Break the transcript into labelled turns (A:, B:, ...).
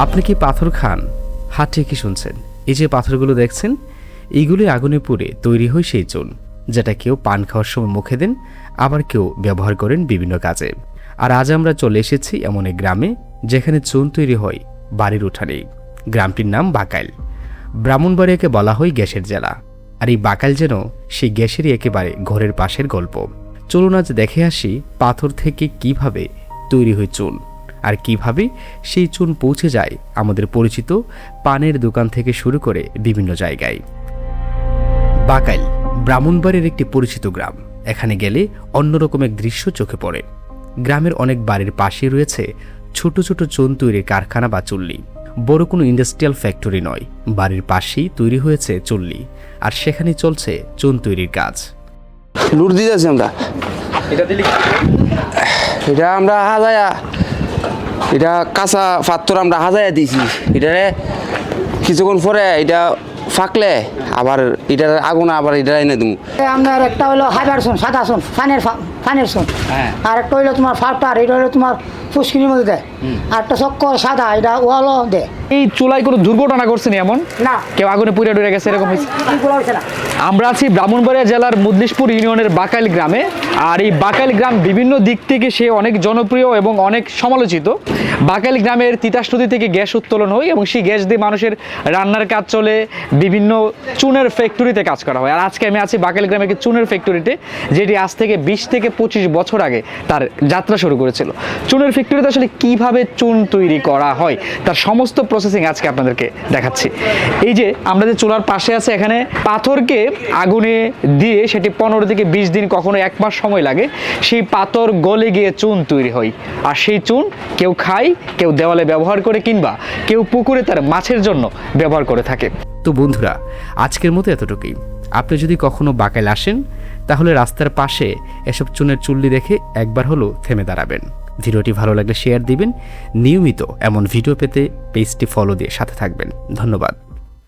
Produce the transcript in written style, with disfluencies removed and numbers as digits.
A: আপনি কি পাথর খান? হাত ঠিকই শুনছেন। এই যে পাথরগুলো দেখছেন, এইগুলি আগুনে পুড়ে তৈরি হয় সেই চুন, যেটা কেউ পান খাওয়ার সময় মুখে দেন, আবার কেউ ব্যবহার করেন বিভিন্ন কাজে। আর আজ আমরা চলে এসেছি এমন এক গ্রামে যেখানে চুন তৈরি হয় বাড়ির উঠানে। গ্রামটির নাম বাকাইল। ব্রাহ্মণবাড়িয়াকে বলা হয় গ্যাসের জেলা। আর এই বাকাইল যেন সেই গ্যাসেরই একেবারে ঘরের পাশের গল্প। চলুন আজ দেখে আসি পাথর থেকে কিভাবে তৈরি হয় চুন, আর কিভাবে সেই চুন পৌঁছে যায় আমাদের পরিচিত পানের দোকান থেকে শুরু করে বিভিন্ন জায়গায়। বাকাইল ব্রাহ্মণবাড়ির একটি পরিচিত গ্রাম। এখানে গেলে অন্যরকম এক দৃশ্য চোখে পড়ে। গ্রামের অনেক বাড়ির পাশে রয়েছে ছোট ছোট চুন তৈরির কারখানা বা চুল্লি। বড় কোনো ইন্ডাস্ট্রিয়াল ফ্যাক্টরি নয়, বাড়ির পাশেই তৈরি হয়েছে চুল্লি, আর সেখানে চলছে চুন তৈরির কাজ।
B: লুট দিতেছি আমরা। এটা আমরা হাজায়া, এটা কাঁচা পাথর আমরা হাজায়া দিয়েছি। এটারে কিছুক্ষণ পরে এটা ফাঁকলে আবার এটার আগুন আবার এটা এনে দেবো।
C: আপনার একটা হলো হাইবার সোন, সাদা সোন, ফানের সোন। আর একটা হইলো তোমার ফাউটার, এটা হলো তোমার ফুসকিনির মধ্যে দেয়। আর একটা চক্কর সাদা, এটা ওয়ালও দেয়।
D: এই চুলায় কোনো দুর্ঘটনা করছেন এমন?
C: না,
D: কেউ আগুনে পুড়ে ডুবে গেছে এরকম হয়েছে?
C: এইগুলো হয়েছে না।
D: আমরা আছি ব্রাহ্মণবাড়িয়া জেলার মুদলিশপুর ইউনিয়নের বাকাইল গ্রামে। আর এই বাকাইল গ্রাম বিভিন্ন দিক থেকে সে অনেক জনপ্রিয় এবং অনেক সমালোচিত। বাকাইল গ্রামের তিতাস নদী থেকে গ্যাস উত্তোলন হয় এবং সেই গ্যাস দিয়ে মানুষের রান্নার কাজ চলে, বিভিন্ন চুনের ফ্যাক্টরিতে কাজ করা হয়। আর আজকে আমি আছি বাকাইল গ্রামের একটি চুনের ফ্যাক্টরিতে, যেটি আজ থেকে 20 থেকে 25 বছর আগে তার যাত্রা শুরু করেছিল। চুনের ফ্যাক্টরিতে আসলে কিভাবে চুন তৈরি করা হয় তার সমস্ত প্রসেসিং আজকে আপনাদেরকে দেখাচ্ছি। এই যে আমরা যে চুলার পাশে আছে, এখানে পাথরকে আগুনে দিয়ে সেটি 15 থেকে 20 দিন, কখনো 1 মাস সময় লাগে, সেই পাথর গলে গিয়ে চুন তৈরি হয়। আর সেই চুন কেউ খায়, কেউ দেওয়ালে ব্যবহার করে, কিংবা কেউ পুকুরে তার মাছের জন্য ব্যবহার করে থাকে।
A: তো বন্ধুরা, আজকের মতো এতটুকুই। আপনি যদি কখনো বাকাইল আসেন, তাহলে রাস্তার পাশে এসব চুনের চুল্লি দেখে একবার হলো থেমে দাঁড়াবেন। ভিডিওটি ভালো লাগলে শেয়ার দিবেন। নিয়মিত এমন ভিডিও পেতে পেজটি ফলো দিয়ে সাথে থাকবেন। ধন্যবাদ।